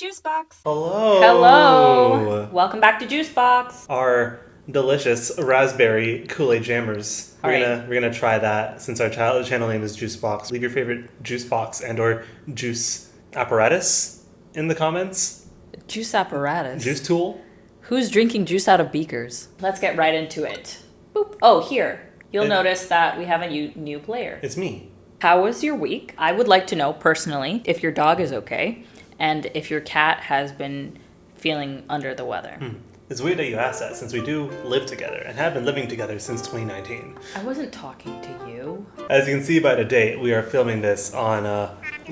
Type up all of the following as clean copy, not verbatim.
Juicebox. Hello. Hello. Welcome back to Juicebox. Our delicious raspberry Kool-Aid jammers. We're gonna try that since our channel name is Juicebox. Leave your favorite juice box and/or juice apparatus in the comments. Juice apparatus. Juice tool. Who's drinking juice out of beakers? Let's get right into it. Boop. Oh, here. You'll notice that we have a new player. It's me. How was your week? I would like to know personally if your dog is okay and if your cat has been feeling under the weather. It's weird that you asked that since we do live together and have been living together since 2019. I wasn't talking to you. As you can see by the date, we are filming this on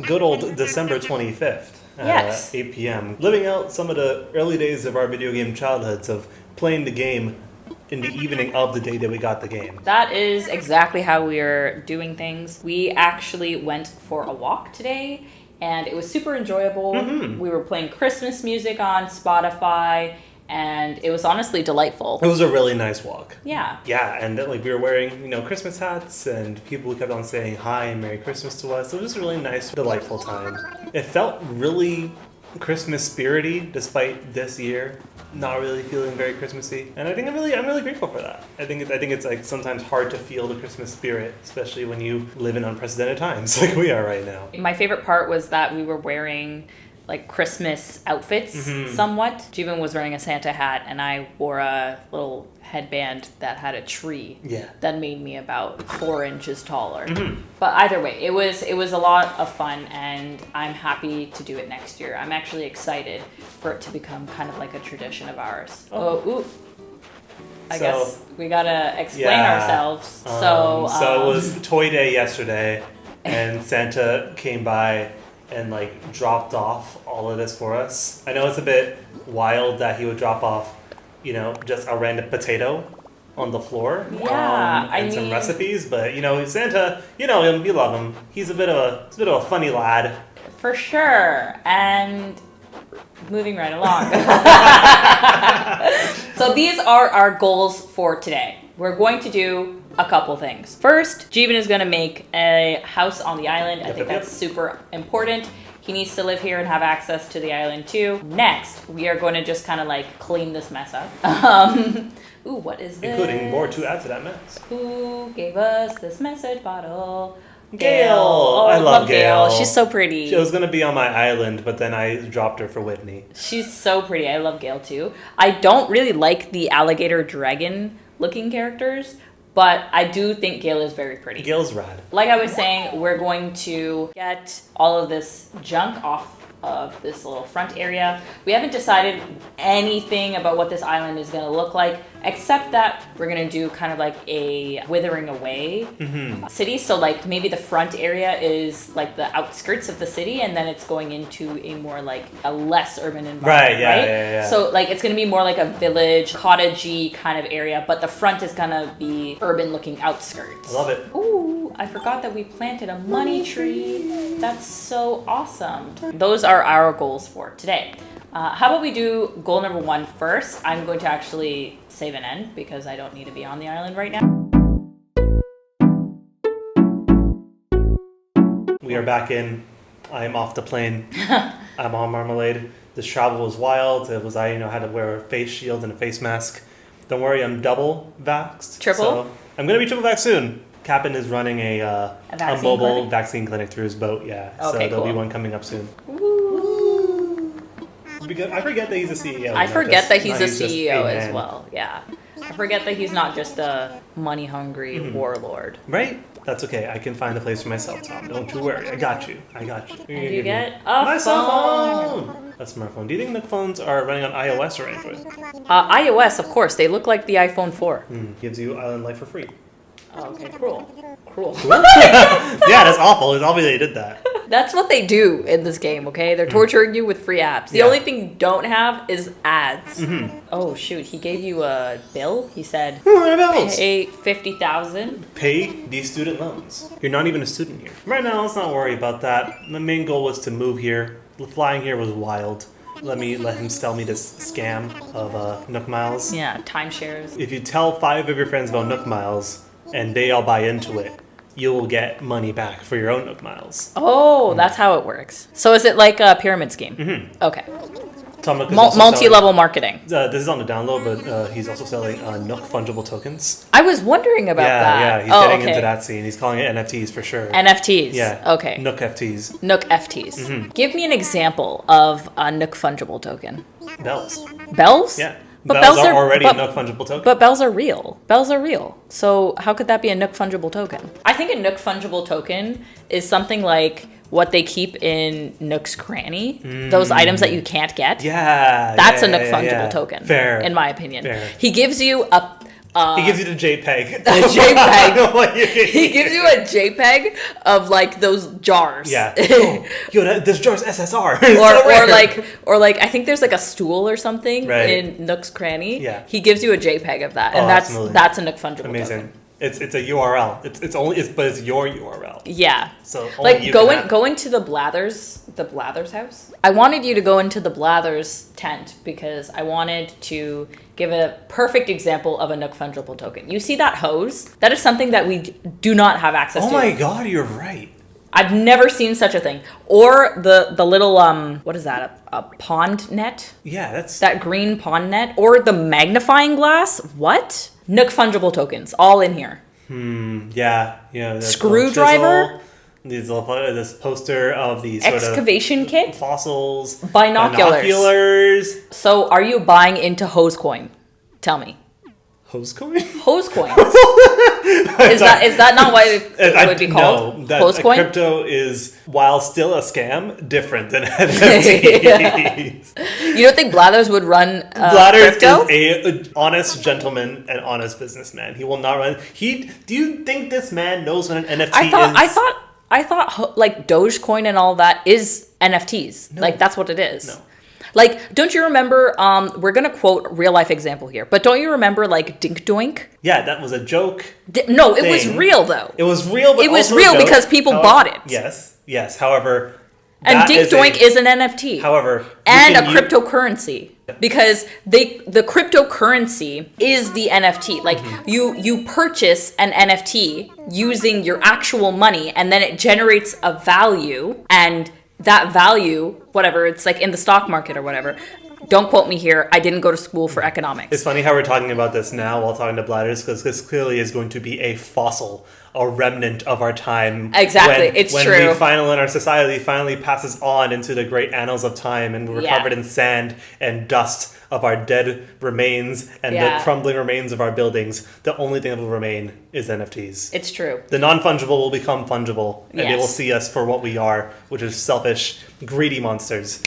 good old December 25th at 8 p.m. Living out some of the early days of our video game childhoods of playing the game in the evening of the day that we got the game. That is exactly how we are doing things. We actually went for a walk today and it was super enjoyable. We were playing Christmas music on Spotify and it was honestly delightful. It was a really nice walk. Yeah. Yeah, and like we were wearing, Christmas hats and people kept on saying hi and Merry Christmas to us. It was just a really nice, delightful time. It felt really Christmas spirity despite this year not really feeling very Christmassy, and I think I'm really grateful for that. I think it's like sometimes hard to feel the Christmas spirit, especially when you live in unprecedented times like we are right now. My favorite part was that we were wearing like Christmas outfits somewhat. Jeevan was wearing a Santa hat and I wore a little headband that had a tree that made me about 4 inches taller. But either way, it was a lot of fun and I'm happy to do it next year. I'm actually excited for it to become kind of like a tradition of ours. I guess we gotta explain ourselves. So it was Toy Day yesterday and Santa came by and like dropped off all of this for us. I know it's a bit wild that he would drop off, just a random potato on the floor. And some recipes, but Santa, him, you love him. He's a bit of a funny lad. For sure. And moving right along. So these are our goals for today. We're going to do a couple things. First, Jeevan is going to make a house on the island. I think that's super important. He needs to live here and have access to the island too. Next, we are going to just kind of like clean this mess up. Ooh, what is this? Including more to add to that mess. Who gave us this message bottle? Gail. Oh, I love Gail. She's so pretty. She was going to be on my island, but then I dropped her for Whitney. She's so pretty. I love Gail too. I don't really like the alligator dragon looking characters, but I do think Gail is very pretty. Gail's rad. Like I was saying, we're going to get all of this junk off of this little front area. We haven't decided anything about what this island is going to look like, except that we're going to do kind of like a withering away city. So like maybe the front area is like the outskirts of the city and then it's going into a more like a less urban environment. Right? Yeah. So like it's going to be more like a village, cottagey kind of area, but the front is going to be urban looking outskirts. I love it. Ooh, I forgot that we planted a money tree. That's so awesome. Those are our goals for today. How about we do goal number 1 first? I'm going to actually save an end because I don't need to be on the island right now. We are back in. I'm off the plane. I'm on Marmalade. This travel was wild. It was I had to wear a face shield and a face mask. Don't worry, I'm double vaxxed. Triple? So I'm going to be triple vaxxed soon. Captain is running a mobile vaccine clinic through his boat, Okay, so there'll be cool. one coming up soon. Because I forget that he's a CEO. I forget that he's a CEO as well. Yeah. I forget that he's not just a money-hungry warlord. Right? That's okay. I can find a place for myself, Tom. Don't you worry. I got you. And you get a phone. A smartphone. Do you think Nook phones are running on iOS or Android? iOS, of course. They look like the iPhone 4. Gives you island life for free. Oh, okay, cruel. Yeah, that's awful. It's obvious they did that. That's what they do in this game, okay? They're torturing you with free apps. The only thing you don't have is ads. Oh, shoot. He gave you a bill? He said, pay $50,000. Pay these student loans. You're not even a student here. Right now, let's not worry about that. The main goal was to move here. Flying here was wild. Let him sell me this scam of Nook Miles. Yeah, timeshares. If you tell 5 of your friends about Nook Miles and they all buy into it, you will get money back for your own Nook Miles. Oh, that's how it works. So is it like a pyramid scheme? Mm-hmm. Okay. Tom is also multi-level marketing. This is on the download, but he's also selling Nook fungible tokens. I was wondering about that. Yeah, he's getting into that scene. He's calling it NFTs for sure. NFTs. Yeah. Okay. Nook FTs. Nook FTs. Give me an example of a Nook fungible token. Bells. Bells? Yeah. But bells are already a Nook fungible token. But bells are real. Bells are real. So how could that be a Nook fungible token? I think a Nook fungible token is something like what they keep in Nook's cranny. Those items that you can't get. Yeah. That's a Nook fungible token. Fair. In my opinion. Fair. He gives you he gives you the JPEG. A JPEG. He gives you a JPEG of like those jars. Yeah. Yo, this jar's SSR. or like I think there's like a stool or something in Nook's cranny. Yeah. He gives you a JPEG of that, and that's a Nook fungible Amazing. token. It's a URL. But it's your URL. Yeah. So like go into the Blathers House. I wanted you to go into the Blathers tent because I wanted to give a perfect example of a Nook fungible token. You see that hose? That is something that we do not have access to. Oh my god, you're right. I've never seen such a thing. Or the little what is that? A pond net? Yeah, that's that green pond net. Or the magnifying glass. What? Nook fungible tokens, all in here. Yeah. Screwdriver. This poster of these excavation kit, fossils, binoculars. So, are you buying into hose coin? Tell me. Hose coin? Hose coin. Is that not what it would be called? No, hose coin? Crypto is, while still a scam, different than NFTs. You don't think Blathers would run Blathers crypto? is an honest gentleman and honest businessman. He will not run. Do you think this man knows what an NFT is? I thought like Dogecoin and all that is NFTs. No. Like that's what it is. No. Like, don't you remember, we're going to quote real life example here, but don't you remember like Dink Doink? Yeah, that was a joke. No, it was real though. It was real, but it was real because people bought it. Yes. However, and Dink Doink is an NFT. However, and a cryptocurrency. Because the cryptocurrency is the NFT. Like you purchase an NFT using your actual money, and then it generates a value, and that value, whatever, it's like in the stock market or whatever. Don't quote me here. I didn't go to school for economics. It's funny how we're talking about this now while talking to Blathers, because this clearly is going to be a fossil, a remnant of our time. Exactly, it's true. When our society finally passes on into the great annals of time, and we're covered in sand and dust of our dead remains and the crumbling remains of our buildings, the only thing that will remain is NFTs. It's true. The non-fungible will become fungible, and they will see us for what we are, which is selfish, greedy monsters.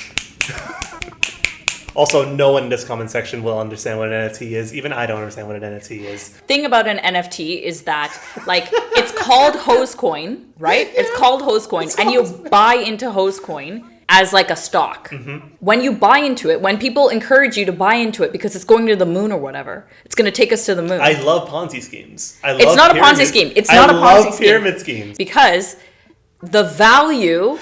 Also, no one in this comment section will understand what an NFT is. Even I don't understand what an NFT is. Thing about an NFT is that, like, it's called hose coin, right? Yeah. It's called hose coin, and you buy into hose coin as like a stock. When you buy into it, when people encourage you to buy into it because it's going to the moon or whatever, it's going to take us to the moon. I love Ponzi schemes. It's not a Ponzi scheme. It's not a Ponzi scheme. I love pyramid schemes. Because the value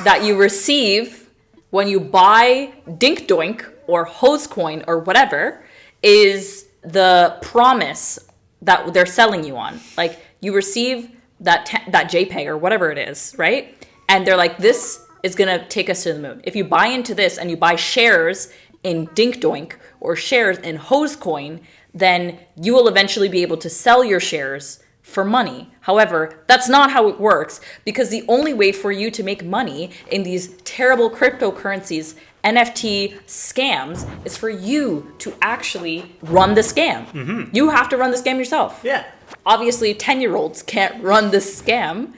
that you receive when you buy Dink Doink or hose coin or whatever is the promise that they're selling you on. Like, you receive that JPEG or whatever it is, right? And they're like, this is going to take us to the moon. If you buy into this and you buy shares in Dink Doink or shares in hose coin, then you will eventually be able to sell your shares for money. However, that's not how it works, because the only way for you to make money in these terrible cryptocurrencies, NFT scams, is for you to actually run the scam. You have to run the scam yourself. Yeah. Obviously, 10-year-olds can't run this scam.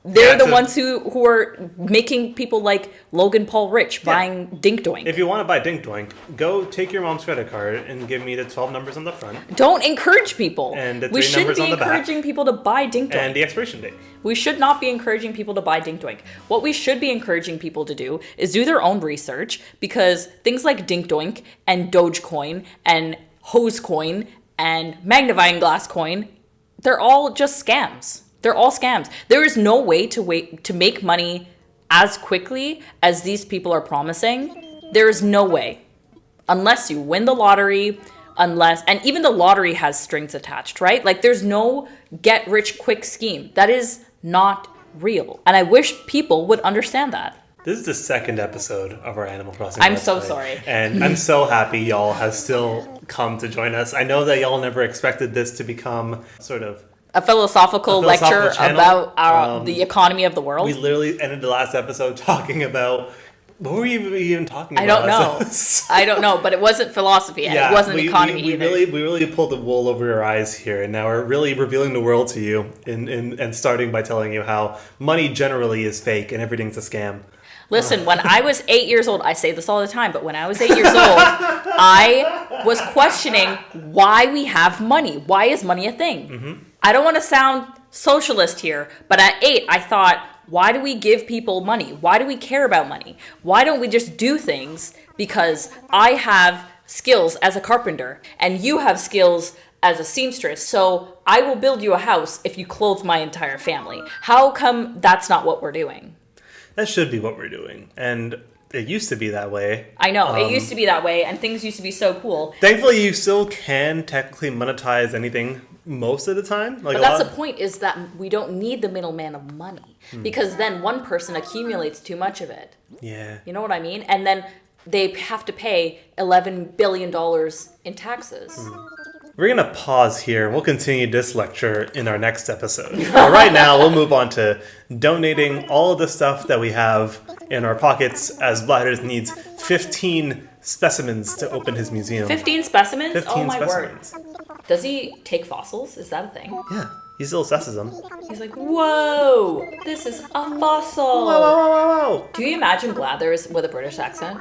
They're the ones who are making people like Logan Paul rich buying Dink Doink. If you want to buy Dink Doink, go take your mom's credit card and give me the 12 numbers on the front. Don't encourage people. And the 3 we shouldn't numbers be on the encouraging back. people to buy Dink Doink. And the expiration date. We should not be encouraging people to buy Dink Doink. What we should be encouraging people to do is do their own research, because things like Dink Doink and Dogecoin and hose coin and magnifying glass coin, they're all just scams. They're all scams. There is no way to make money as quickly as these people are promising. There is no way. Unless you win the lottery, and even the lottery has strings attached, right? Like, there's no get-rich-quick scheme. That is not real. And I wish people would understand that. This is the second episode of our Animal Crossing. I'm so sorry. And I'm so happy y'all have still come to join us. I know that y'all never expected this to become sort of a philosophical lecture about the economy of the world. We literally ended the last episode talking about... What were you even talking about? I don't know, but it wasn't philosophy and it wasn't economy either. We really pulled the wool over your eyes here, and now we're really revealing the world to you and starting by telling you how money generally is fake and everything's a scam. Listen, when I was 8 years old, I say this all the time, but when I was 8 years old, I was questioning why we have money. Why is money a thing? Mm-hmm. I don't want to sound socialist here, but at 8, I thought, why do we give people money? Why do we care about money? Why don't we just do things? Because I have skills as a carpenter and you have skills as a seamstress. So I will build you a house if you clothe my entire family. How come that's not what we're doing? That should be what we're doing. And it used to be that way. I know. It used to be that way and things used to be so cool. Thankfully, you still can technically monetize anything most of the time. But that's the point, is that we don't need the middleman of money. Because then one person accumulates too much of it. Yeah. You know what I mean? And then they have to pay $11 billion in taxes. We're going to pause here. We'll continue this lecture in our next episode. But right now, we'll move on to donating all of the stuff that we have in our pockets, as Blathers needs 15 specimens to open his museum. 15 specimens? 15 oh my specimens. word. Does he take fossils? Is that a thing? Yeah. He still assesses them. He's like, whoa, this is a fossil. Whoa, whoa, whoa, whoa. Do you imagine Blathers with a British accent?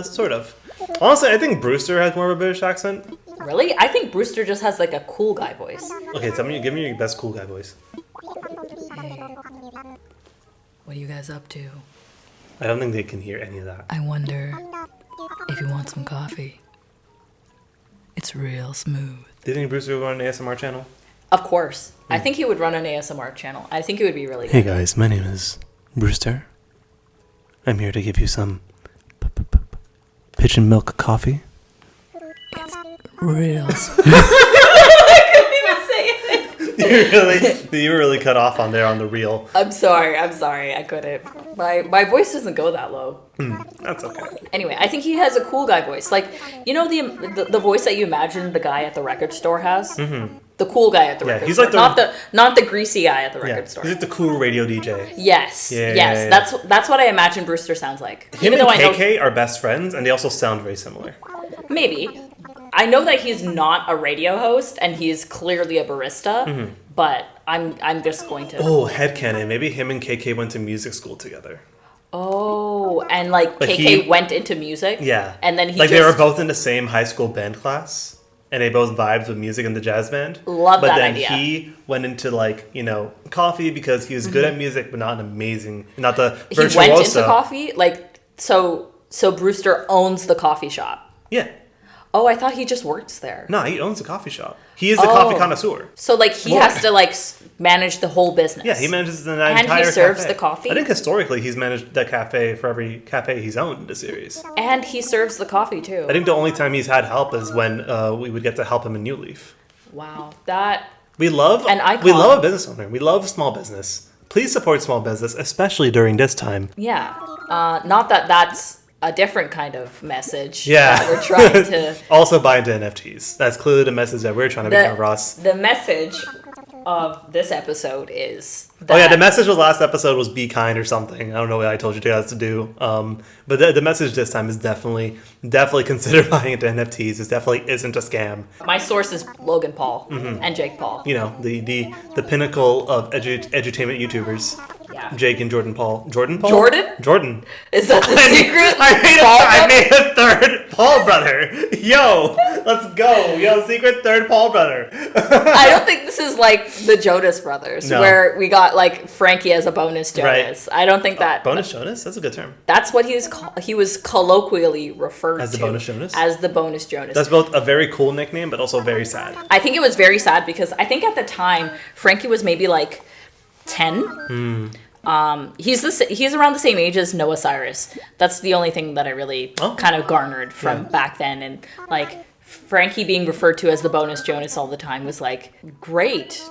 Sort of. Honestly, I think Brewster has more of a British accent. Really? I think Brewster just has like a cool guy voice. Okay, give me your best cool guy voice. Hey, what are you guys up to? I don't think they can hear any of that. I wonder if you want some coffee. It's real smooth. Do you think Brewster would run an ASMR channel? Of course. I think he would run an ASMR channel. I think it would be really good. Hey guys, my name is Brewster. I'm here to give you some pigeon milk coffee. It's real smooth. I couldn't even say it. You were really cut off on there on the reel. I'm sorry. I couldn't. My voice doesn't go that low. That's okay. Anyway, I think he has a cool guy voice. Like, you know the voice that you imagine the guy at the record store has? Mm-hmm. The cool guy at the record store. Like not the greasy guy at the record store. He's like the cool radio DJ. Yes. Yeah. That's what I imagine Brewster sounds like. Him and KK are best friends, and they also sound very similar. Maybe. I know that he's not a radio host, and he's clearly a barista, but I'm just going to... Oh, headcanon. Maybe him and KK went to music school together. Oh, and KK went into music? Yeah. And then they were both in the same high school band class. And they both vibed with music in the jazz band. Love that idea. But then he went into coffee because he was good at music, but not the virtuoso. He went into coffee? So Brewster owns the coffee shop? Yeah. Oh, I thought he just works there. No, he owns a coffee shop. He is a coffee connoisseur. So he has to manage the whole business. Yeah, he manages the entire cafe. And he serves the coffee? I think historically he's managed that cafe for every cafe he's owned in the series. And he serves the coffee too. I think the only time he's had help is when we would get to help him in New Leaf. Wow, we love an icon. We love a business owner. We love small business. Please support small business, especially during this time. Yeah, not that that's a different kind of message. Yeah, that we're trying to also buy into NFTs. That's clearly the message that we're trying to bring across. The message of this episode is that... the message of the last episode was be kind or something. I don't know what I told you guys to do. But the message this time is definitely consider buying into NFTs. It definitely isn't a scam. My source is Logan Paul and Jake Paul. You know, the pinnacle of edutainment YouTubers. Yeah. Jake and Jordan Paul. Jordan Paul? Jordan? Is that the secret? I made a third Paul brother. Yo, let's go. Yo, secret third Paul brother. I don't think this is like the Jonas Brothers, where we got Frankie as a bonus Jonas. Right. I don't think that... Bonus Jonas? That's a good term. That's what he was colloquially referred to. As the bonus Jonas? As the bonus Jonas. That's both a very cool nickname, but also very sad. I think it was very sad because I think at the time, Frankie was maybe 10. He's around the same age as Noah Cyrus. That's the only thing that I really kind of garnered from back then. And Frankie being referred to as the bonus Jonas all the time was great.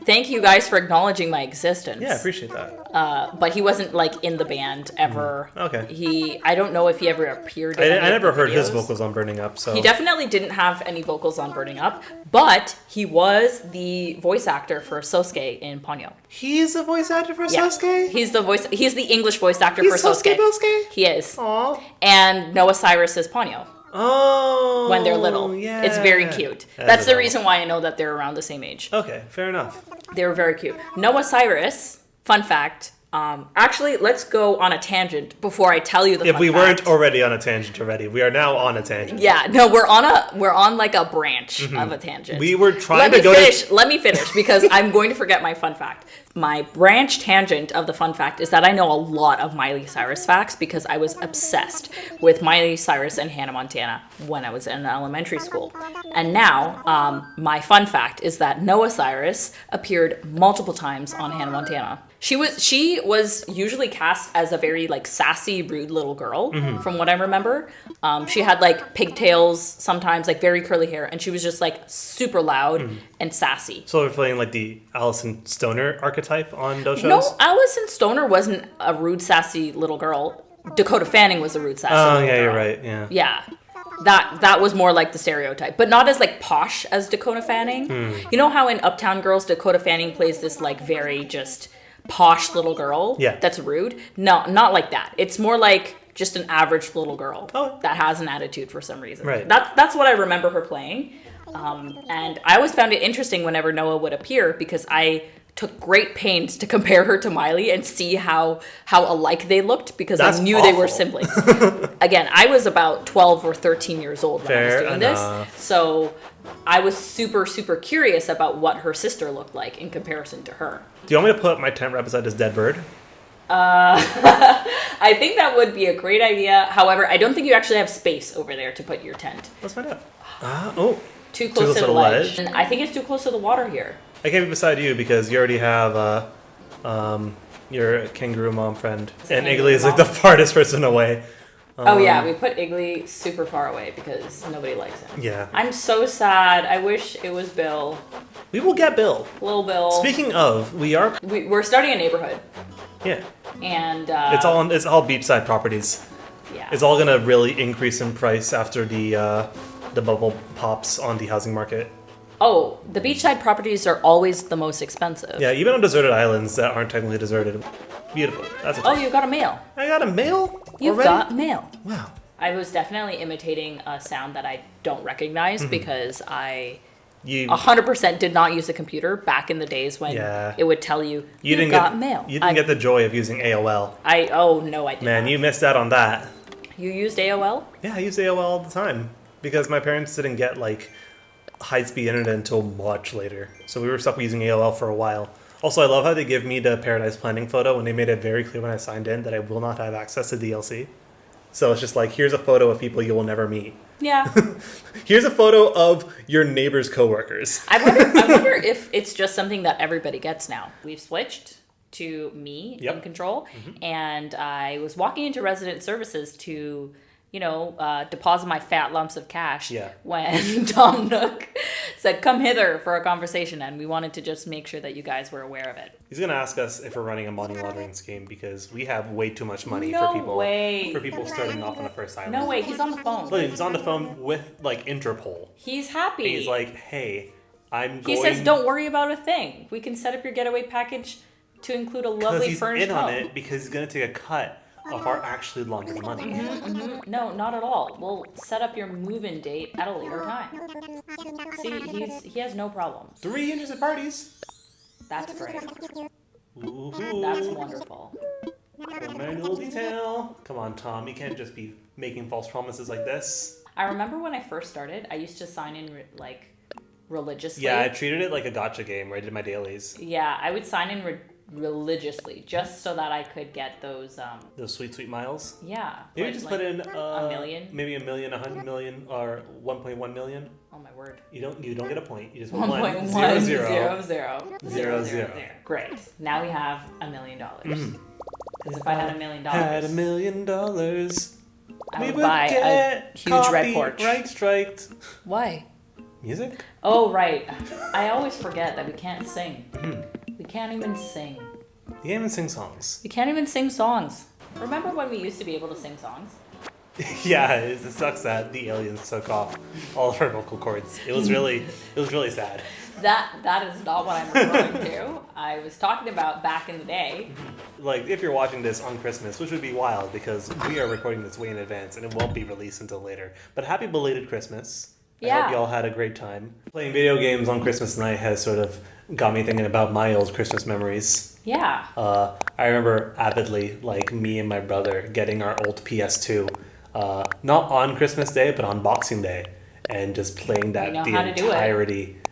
thank you guys for acknowledging my existence. Yeah, I appreciate that. But he wasn't like in the band ever. Okay. I don't know if he ever appeared. I never heard his vocals on Burning Up. So he definitely didn't have any vocals on Burning Up, but he was the voice actor for Sosuke in Ponyo. He's the voice actor for Sosuke? He's the English voice actor for Sosuke. He is. Aww. And Noah Cyrus is Ponyo. Oh. When they're little. Yeah. It's very cute. That's the reason why I know that they're around the same age. Okay, fair enough. They were very cute. Noah Cyrus, fun fact. Actually, let's go on a tangent before I tell you the fun fact. If we weren't already on a tangent already, we are now on a tangent. Yeah, no, we're on like a branch of a tangent. We were trying to go Let me finish because I'm going to forget my fun fact. My branch tangent of the fun fact is that I know a lot of Miley Cyrus facts because I was obsessed with Miley Cyrus and Hannah Montana when I was in elementary school. And now, my fun fact is that Noah Cyrus appeared multiple times on Hannah Montana. She was usually cast as a very like sassy, rude little girl, from what I remember. She had like pigtails sometimes, like very curly hair, and she was just like super loud and sassy. So we're playing like the Alison Stoner archetype on those shows? No, Alison Stoner wasn't a rude, sassy little girl. Dakota Fanning was a rude, sassy little girl. Oh, yeah, you're right, yeah. Yeah. That was more like the stereotype, but not as like posh as Dakota Fanning. You know how in Uptown Girls, Dakota Fanning plays this like very just posh little girl that's rude? No, not like that. It's more like just an average little girl that has an attitude for some reason. Right. That's what I remember her playing. And I always found it interesting whenever Noah would appear because I took great pains to compare her to Miley and see how alike they looked because I knew they were siblings. Again, I was about 12 or 13 years old when I was doing this. So I was super, super curious about what her sister looked like in comparison to her. Do you want me to put up my tent right beside this dead bird? I think that would be a great idea. However, I don't think you actually have space over there to put your tent. Let's find out. Too close to the ledge. And I think it's too close to the water here. I can't be beside you because you already have your kangaroo mom friend. And Igley is like the farthest person away. We put Igley super far away because nobody likes him. Yeah. I'm so sad. I wish it was Bill. We will get Bill. Little Bill. Speaking of, we're starting a neighborhood. Yeah. And it's all beachside properties. Yeah. It's all gonna really increase in price after the bubble pops on the housing market. Oh, the beachside properties are always the most expensive. Yeah, even on deserted islands that aren't technically deserted. Beautiful. That's you got a mail. I got a mail? You've got mail. Wow. I was definitely imitating a sound that I don't recognize because I 100% did not use a computer back in the days when it would tell you got mail. You didn't get the joy of using AOL. No, I didn't. Man, you missed out on that. You used AOL? Yeah, I used AOL all the time because my parents didn't get like high-speed internet until much later. So we were stuck using AOL for a while. Also, I love how they give me the Paradise Planning photo when they made it very clear when I signed in that I will not have access to DLC. So it's just like, here's a photo of people you will never meet. Yeah. Here's a photo of your neighbor's coworkers. I wonder if it's just something that everybody gets now. We've switched to me in control, and I was walking into resident services to deposit my fat lumps of cash when Tom Nook said, come hither for a conversation, and we wanted to just make sure that you guys were aware of it. He's going to ask us if we're running a money laundering scheme because we have way too much money for people starting off on the first island. No way, he's on the phone. Look, he's on the phone with like Interpol. He's happy. And he's like, hey, He says, don't worry about a thing. We can set up your getaway package to include a lovely furnished home. He's in on it because he's going to take a cut of our actually laundered money. No, not at all. We'll set up your move-in date at a later time. See, he has no problem. 3 interested parties. That's great. Ooh. That's wonderful. Manual detail. Come on, Tom. You can't just be making false promises like this. I remember when I first started, I used to sign in religiously. Yeah, I treated it like a gotcha game where I did my dailies. Yeah, I would sign in religiously just so that I could get those sweet miles. Yeah. Maybe just put in a million. Maybe $1 million, $100 million, or 1.1 million. Oh my word! You don't get a point. You just put 1.1 0 Great. Now we have $1 million. Because if I had $1 million, $1 million, I would buy a huge red porch. Right striked. Why? Music? Oh, right. I always forget that we can't sing. We can't even sing. You can't even sing songs. We can't even sing songs. Remember when we used to be able to sing songs? Yeah, it sucks that the aliens took off all of our vocal cords. It was really sad. That is not what I'm referring to. I was talking about back in the day. Like, if you're watching this on Christmas, which would be wild because we are recording this way in advance and it won't be released until later. But happy belated Christmas. Yeah. I hope you all had a great time. Playing video games on Christmas night has sort of got me thinking about my old Christmas memories. Yeah. I remember avidly, like, me and my brother getting our old PS2, not on Christmas Day, but on Boxing Day, and just playing that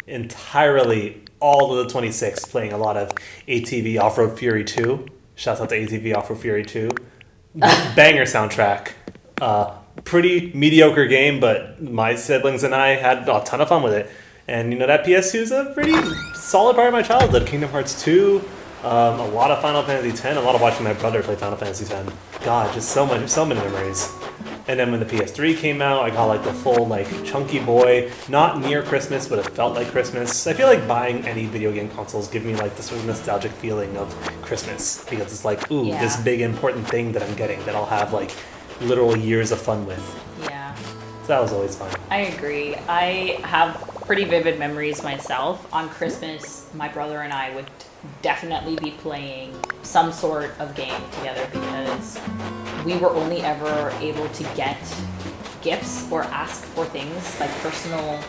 entirely, all of the 26, playing a lot of ATV Off-Road Fury 2. Shouts out to ATV Off-Road Fury 2. Banger soundtrack. Pretty mediocre game, but my siblings and I had a ton of fun with it. And that PS2 is a pretty solid part of my childhood. Kingdom Hearts 2, a lot of Final Fantasy X, a lot of watching my brother play Final Fantasy X. God, just so many memories. And then when the PS3 came out, I got like the full like chunky boy, not near Christmas, but it felt like Christmas. I feel like buying any video game consoles give me like this sort of nostalgic feeling of Christmas because it's like, ooh, this big important thing that I'm getting that I'll have like literal years of fun with. Yeah. So that was always fun. I agree. I have pretty vivid memories myself. On Christmas, my brother and I would definitely be playing some sort of game together because we were only ever able to get gifts or ask for things, like personal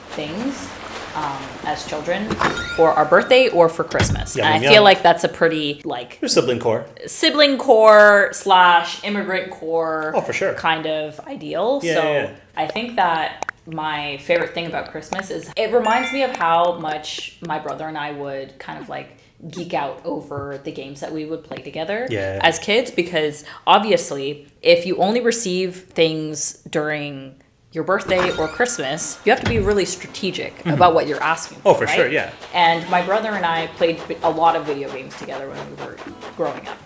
things, as children for our birthday or for Christmas. Yeah, and I feel like that's a pretty, like... Your sibling core / immigrant core oh, for sure. kind of ideal. Yeah, so yeah. I think that my favorite thing about Christmas is it reminds me of how much my brother and I would kind of like geek out over the games that we would play together as kids, because obviously if you only receive things during your birthday or Christmas, you have to be really strategic about what you're asking for. Oh, for sure, yeah. And my brother and I played a lot of video games together when we were growing up.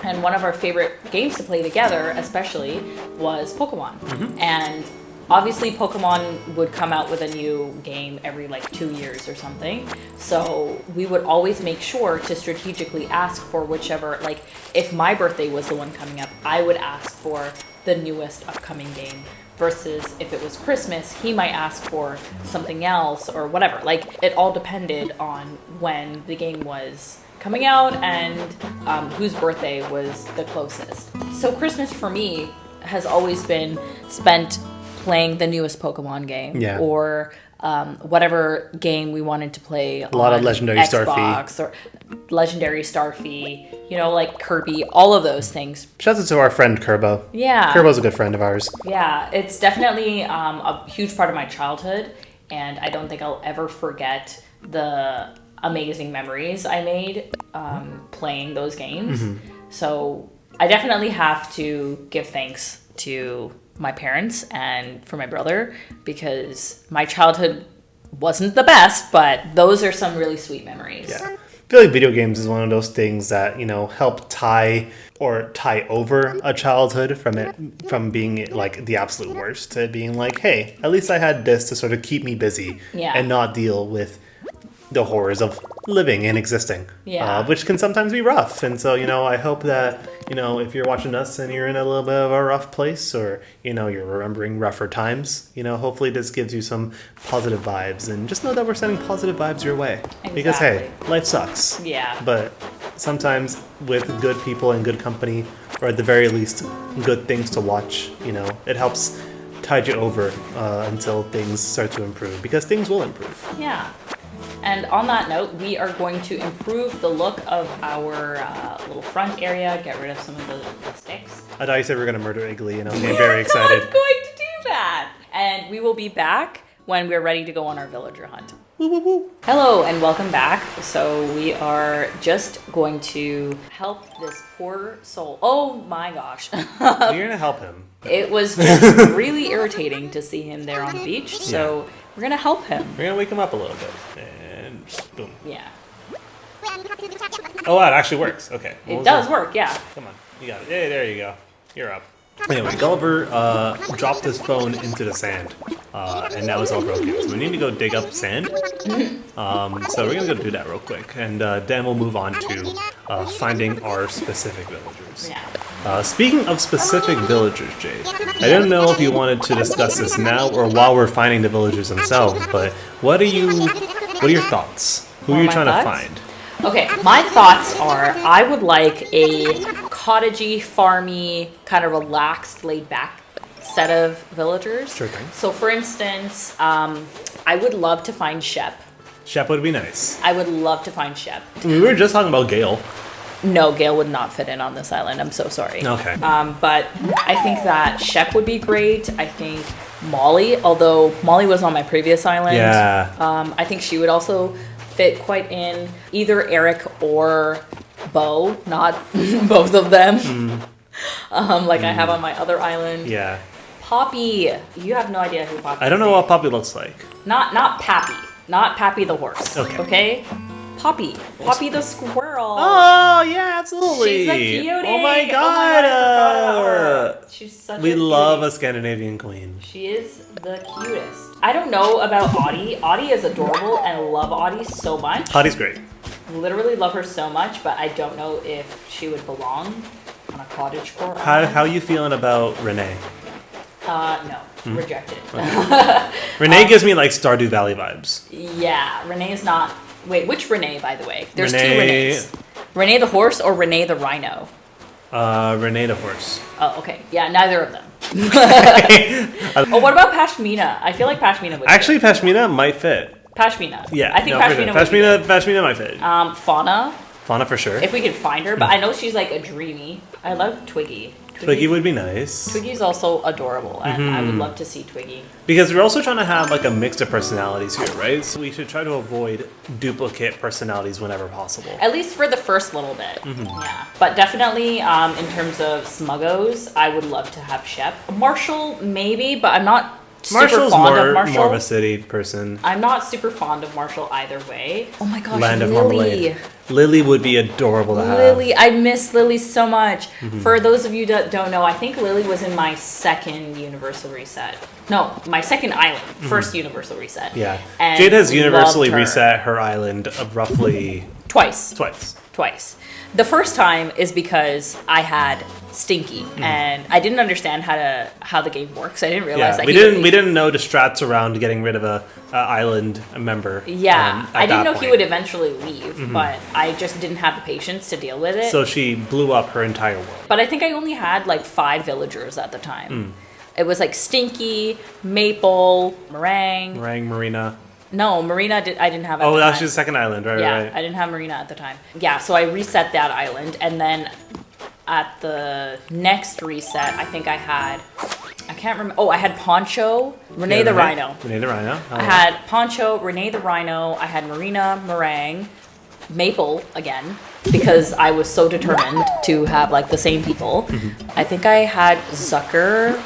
And one of our favorite games to play together, especially, was Pokemon. And obviously, Pokemon would come out with a new game every like 2 years or something. So we would always make sure to strategically ask for whichever, like if my birthday was the one coming up, I would ask for the newest upcoming game. Versus if it was Christmas, he might ask for something else or whatever. Like it all depended on when the game was coming out and whose birthday was the closest. So Christmas for me has always been spent playing the newest Pokemon game or whatever game we wanted to play. A lot of Legendary Xbox or Legendary Starfy, like Kirby, all of those things. Shout out to our friend Kerbo. Yeah. Kerbo's a good friend of ours. Yeah, it's definitely a huge part of my childhood, and I don't think I'll ever forget the amazing memories I made playing those games. So I definitely have to give thanks to my parents and for my brother because my childhood wasn't the best, but those are some really sweet memories. Yeah. I feel like video games is one of those things that, help tie over a childhood from being like the absolute worst to being like, hey, at least I had this to sort of keep me busy and not deal with the horrors of living and existing, which can sometimes be rough. And so, I hope that, if you're watching us and you're in a little bit of a rough place or, you're remembering rougher times, hopefully this gives you some positive vibes and just know that we're sending positive vibes your way. Exactly. Because, hey, life sucks. Yeah. But sometimes with good people and good company, or at the very least, good things to watch, it helps tide you over until things start to improve because things will improve. Yeah. And on that note, we are going to improve the look of our little front area, get rid of some of the sticks. I thought you said we were going to murder Iggly, and I was getting very excited. I was going to do that! And we will be back when we're ready to go on our villager hunt. Woo, woo, woo. Hello, and welcome back. So we are just going to help this poor soul. Oh my gosh. You're going to help him. It was just really irritating to see him there on the beach, so we're going to help him. We're going to wake him up a little bit. And boom. Yeah. Oh, wow, it actually works. Okay. It does work, yeah. Come on. You got it. Hey, there you go. You're up. Anyway, Gulliver dropped his phone into the sand, and now it's all broken. So we need to go dig up sand. So we're gonna go do that real quick, and then we'll move on to finding our specific villagers. Yeah. Speaking of specific villagers, Jade, I didn't know if you wanted to discuss this now or while we're finding the villagers themselves. But what are your thoughts? Who are you trying to find? Okay, my thoughts are I would like a cottagey, farmy, kind of relaxed, laid-back set of villagers. Sure thing. So, for instance, I would love to find Shep. Shep would be nice. I would love to find Shep. We were just talking about Gale. No, Gale would not fit in on this island. I'm so sorry. Okay. But I think that Shep would be great. I think Molly, although Molly was on my previous island. Yeah. I think she would also fit quite in. Either Eric or Bo, not both of them. Like I have on my other island. Yeah. Poppy, you have no idea who Poppy is. I don't know what Poppy looks like. Not Pappy. Not Pappy the horse. Okay? Poppy. Poppy the squirrel. Oh, yeah, absolutely. She's a cutie. Oh my god. I forgot about her. She's such a We cutie. love a Scandinavian queen. She is the cutest. I don't know about Audie. Audie is adorable and I love Audie so much. Audie's great. Literally love her so much, but I don't know if she would belong on a cottagecore. How are you feeling about Renee? No. Rejected. Renee gives me like Stardew Valley vibes. Yeah, Renee's not... Wait, which Renee, by the way? There's Renee... two Renees. Renee the horse or Renee the rhino? Renee the horse. Oh, okay. Yeah, neither of them. Oh, what about Pashmina? I feel like Pashmina would Actually, Pashmina might fit. Pashmina. Yeah. I think no, Pashmina would fit. Pashmina might fit. Fauna, Fauna for sure. if we could find her, but I know she's like a dreamy. I love Twiggy. Twiggy would be nice. Twiggy's also adorable, and I would love to see Twiggy. Because we're also trying to have like a mix of personalities here, right? So we should try to avoid duplicate personalities whenever possible. At least for the first little bit. Yeah. But definitely, in terms of Smuggos, I would love to have Shep. Marshall, maybe, but I'm not super fond of Marshall. More of a city person. I'm not super fond of Marshall either way. Oh my gosh, Land of Lily. Marmalade. Lily would be adorable to have. Lily, I miss Lily so much. For those of you that don't know, I think Lily was in my second Universal Reset. No, my second island. First Universal Reset. Yeah. And Jade has universally loved her. reset her island of roughly... Twice. Twice. The first time is because I had Stinky, and I didn't understand how the game works. I didn't realize that we didn't know the strats around getting rid of a island member. Yeah, I didn't know point. he would eventually leave, but I just didn't have the patience to deal with it. So she blew up her entire world. But I think I only had like 5 villagers at the time. It was like Stinky, Maple, Meringue. Marina. No, Marina I didn't have at the time. Oh, that's your second island, right? Yeah, right. I didn't have Marina at the time. Yeah, so I reset that island, and then at the next reset, I think I can't remember. Oh, I had Poncho, Renee the Rhino. Renee the Rhino. I had Poncho, Renee the Rhino. I had Marina, Meringue, Maple again, because I was so determined to have like the same people. I think I had Zucker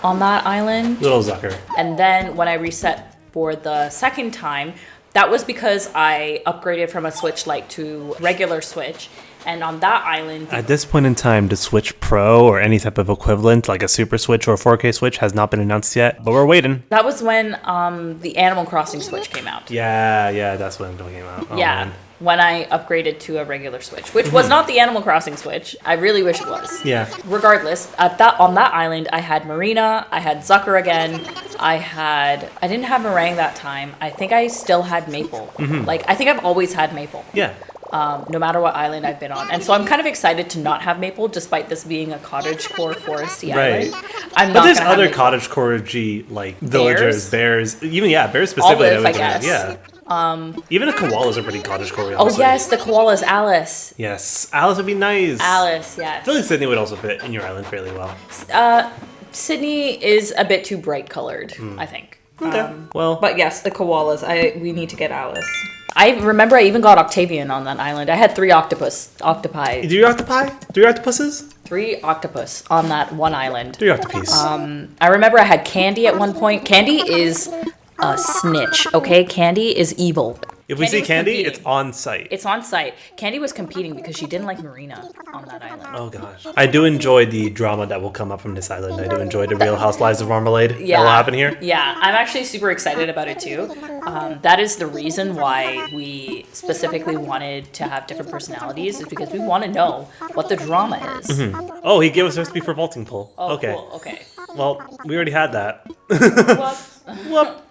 on that island. Little Zucker. And then when I reset for the second time, that was because I upgraded from a Switch Lite to regular Switch. And on that island... At this point in time, the Switch Pro or any type of equivalent, like a Super Switch or a 4K Switch, has not been announced yet, but we're waiting. That was when the Animal Crossing Switch came out. Yeah, that's when it came out. Oh, yeah, man. when I upgraded to a regular Switch, which was not the Animal Crossing Switch. I really wish it was. Yeah. Regardless, on that island, I had Marina, I had Zucker again, I didn't have Meringue that time. I think I still had Maple. I think I've always had Maple. Yeah. No matter what island I've been on. And so I'm kind of excited to not have Maple, despite this being a cottagecore foresty island. But there's other cottagecore G, like villagers, bears, even, bears specifically. Olive, I guess. Yeah. Even the koalas are pretty cottagecore. Oh, yes, the koala's Alice. Yes, Alice would be nice. Alice, yes. I feel like Sydney would also fit in your island fairly well. Sydney is a bit too bright colored, I think. Okay. But yes, the koalas. We need to get Alice. I remember I even got Octavian on that island. I had 3 octopi. 3 octopi? 3 octopuses? 3 octopus on that one island. 3 octopus. I remember I had Candy at one point. Candy is a snitch, okay? Candy is evil. If we see Candy, competing. it's on site. It's on site. Candy was competing because she didn't like Marina on that island. Oh gosh. I do enjoy the drama that will come up from this island. I do enjoy the Real Housewives of Marmalade that will happen here. Yeah, I'm actually super excited about it too. That is the reason why we specifically wanted to have different personalities, is because we want to know what the drama is. Mm-hmm. Oh, he gave us a recipe for vaulting pole. Oh, okay. Cool. Okay. Well, we already had that. Whoops. Whoop.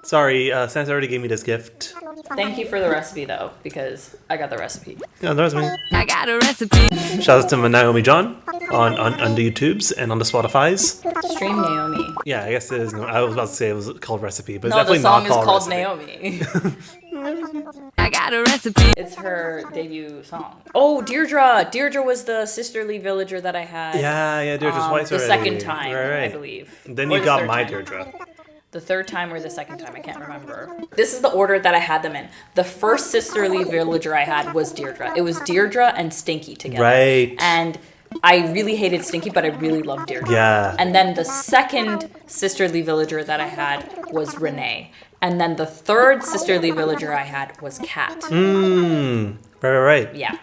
Sorry, Santa already gave me this gift. Thank you for the recipe, though, because I got the recipe. Yeah, that was me. I got a recipe. Shout out to Naomi John on the YouTubes and on the Spotifys. Stream Naomi. Yeah, I guess it is. I was about to say it was called Recipe, but it's No, definitely the song not is called called Recipe. Naomi. I got a recipe. It's her debut song. Oh, Deirdre. Deirdre was the sisterly villager that I had. Yeah, Deirdre's White's the already. second time, right. I believe. Then Or you the got third my time. Deirdre. The third time or the second time, I can't remember. This is the order that I had them in. The first sisterly villager I had was Deirdre. It was Deirdre and Stinky together. Right. And I really hated Stinky, but I really loved Deirdre. Yeah. And then the second sisterly villager that I had was Renee. And then the third sisterly villager I had was Kat. Right. Yeah.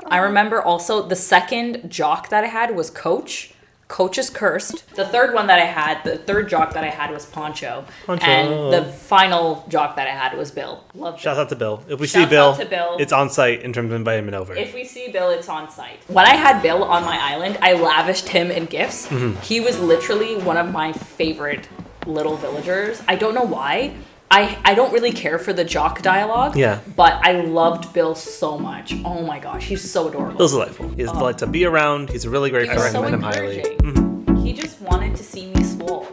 I remember also the second jock that I had was Coach. Coach is cursed. The third one that I had, the third jock that I had was Poncho. And the final jock that I had was Bill. Love Bill. Shout out to Bill. If we Shouts see Bill, out to Bill. it's on site in terms of inviting him over. If we see Bill, it's on site. When I had Bill on my island, I lavished him in gifts. He was literally one of my favorite little villagers. I don't know why. I don't really care for the jock dialogue. Yeah. But I loved Bill so much. Oh my gosh, he's so adorable. Bill's delightful. He's delightful to be around. He's a really great He was friend. so I recommend him highly. encouraging. He just wanted to see me swole.